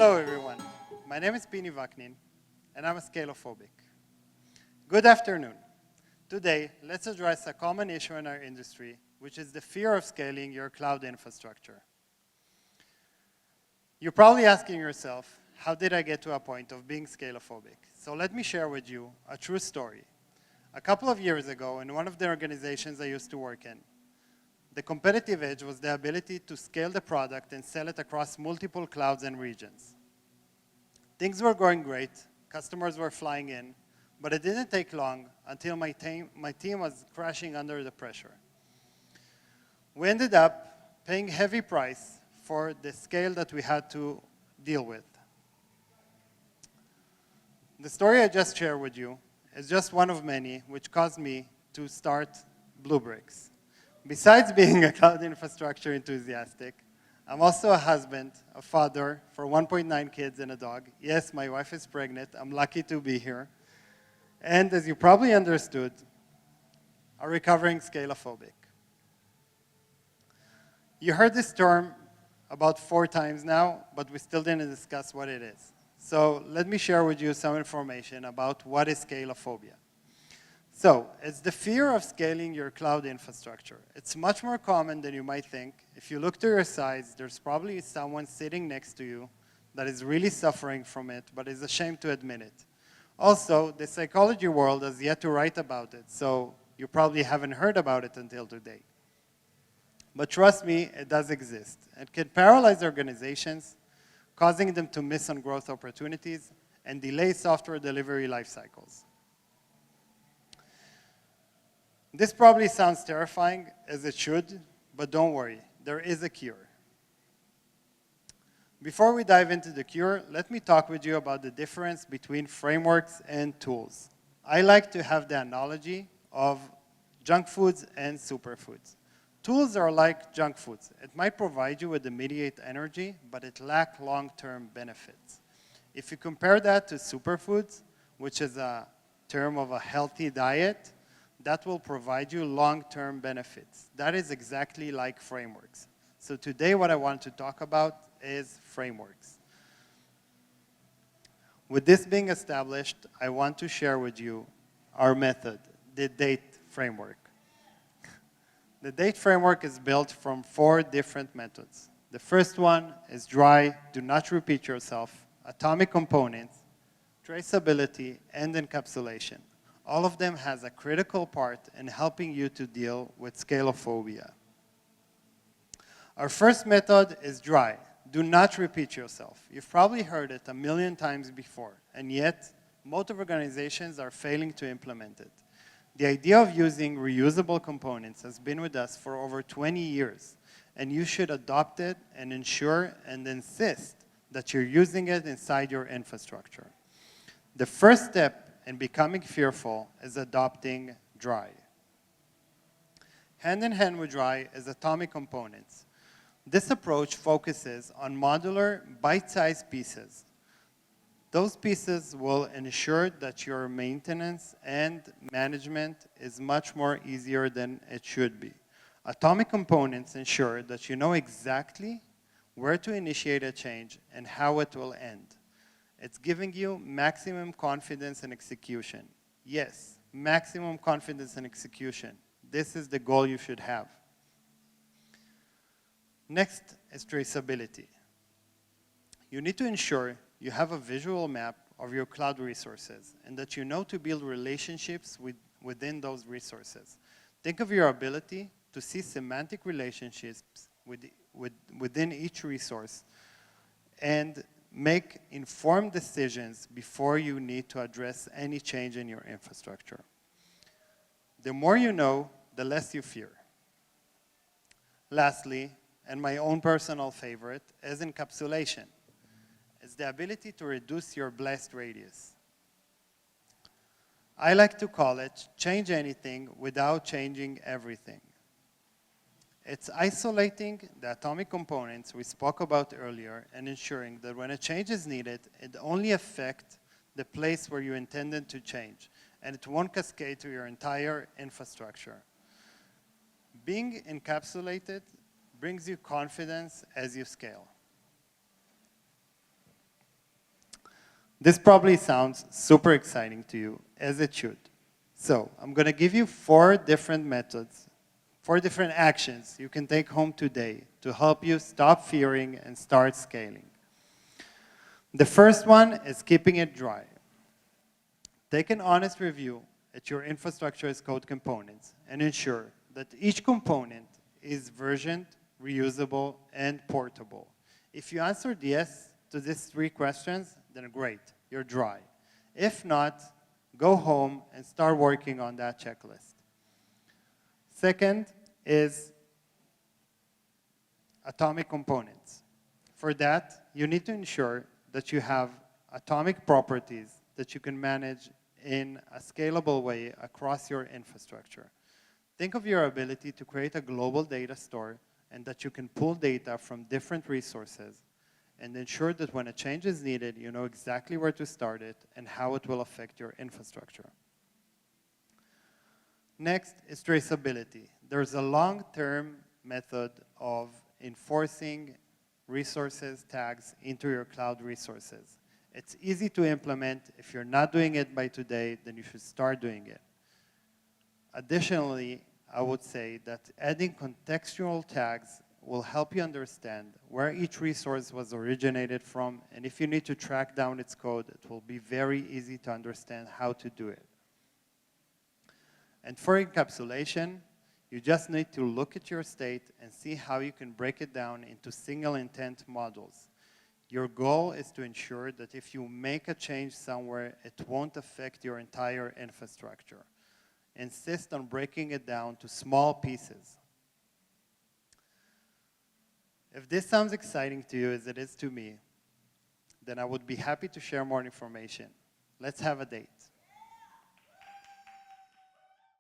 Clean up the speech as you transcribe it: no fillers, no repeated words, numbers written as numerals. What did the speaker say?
Hello everyone, my name is Pini Vaknin and I'm a scalophobic. Good afternoon. Today, let's address a common issue in our industry, which is the fear of scaling your cloud infrastructure. You're probably asking yourself, how did I get to a point of being scalophobic? So let me share with you a true story. A couple of years ago, in one of the organizations I used to work in, the competitive edge was the ability to scale the product and sell it across multiple clouds and regions. Things were going great, customers were flying in, but it didn't take long until my team was crashing under the pressure. We ended up paying heavy price for the scale that we had to deal with. The story I just shared with you is just one of many which caused me to start Bluebricks. Besides being a cloud infrastructure enthusiastic, I'm also a husband, a father for 1.9 kids and a dog. Yes, my wife is pregnant. I'm lucky to be here. And as you probably understood, a recovering scalophobic. You heard this term about 4 times now, but we still didn't discuss what it is. So let me share with you some information about what is Scalephobia. So it's the fear of scaling your cloud infrastructure. It's much more common than you might think. If you look to your sides, there's probably someone sitting next to you that is really suffering from it, but is ashamed to admit it. Also, the psychology world has yet to write about it, so you probably haven't heard about it until today. But trust me, it does exist. It can paralyze organizations, causing them to miss on growth opportunities and delay software delivery life cycles. This probably sounds terrifying, as it should, but don't worry, there is a cure. Before we dive into the cure, let me talk with you about the difference between frameworks and tools. I like to have the analogy of junk foods and superfoods. Tools are like junk foods. It might provide you with immediate energy, but it lacks long-term benefits. If you compare that to superfoods, which is a term of a healthy diet, that will provide you long-term benefits. That is exactly like frameworks. So today what I want to talk about is frameworks. With this being established, I want to share with you our method, the DATE framework. The DATE framework is built from 4 different methods. The first one is dry, do not repeat yourself, atomic components, traceability, and encapsulation. All of them has a critical part in helping you to deal with scalephobia. Our first method is dry. Do not repeat yourself. You've probably heard it a million times before, and yet most organizations are failing to implement it. The idea of using reusable components has been with us for over 20 years, and you should adopt it and ensure and insist that you're using it inside your infrastructure. The first step in becoming fearful is adopting dry. Hand in hand with dry is atomic components. This approach focuses on modular, bite-sized pieces. Those pieces will ensure that your maintenance and management is much more easier than it should be. Atomic components ensure that you know exactly where to initiate a change and how it will end. It's giving you maximum confidence in execution. Yes, maximum confidence in execution. This is the goal you should have. Next is traceability. You need to ensure you have a visual map of your cloud resources and that you know to build relationships within those resources. Think of your ability to see semantic relationships within each resource and make informed decisions before you need to address any change in your infrastructure. The more you know, the less you fear. Lastly, and my own personal favorite, is encapsulation. It's the ability to reduce your blast radius. I like to call it change anything without changing everything. It's isolating the atomic components we spoke about earlier and ensuring that when a change is needed, it only affects the place where you intended to change, and it won't cascade to your entire infrastructure. Being encapsulated brings you confidence as you scale. This probably sounds super exciting to you, as it should. So I'm going to give you 4 different methods, 4 different actions you can take home today to help you stop fearing and start scaling. The first one is keeping it dry. Take an honest review at your infrastructure as code components and ensure that each component is versioned, reusable, and portable. If you answered yes to these 3 questions, then great, you're dry. If not, go home and start working on that checklist. Second is atomic components. For that, you need to ensure that you have atomic properties that you can manage in a scalable way across your infrastructure. Think of your ability to create a global data store and that you can pull data from different resources and ensure that when a change is needed, you know exactly where to start it and how it will affect your infrastructure. Next is traceability. There's a long-term method of enforcing resources tags into your cloud resources. It's easy to implement. If you're not doing it by today, then you should start doing it. Additionally, I would say that adding contextual tags will help you understand where each resource was originated from, and if you need to track down its code, it will be very easy to understand how to do it. And for encapsulation, you just need to look at your state and see how you can break it down into single intent modules. Your goal is to ensure that if you make a change somewhere, it won't affect your entire infrastructure. Insist on breaking it down to small pieces. If this sounds exciting to you as it is to me, then I would be happy to share more information. Let's have a date.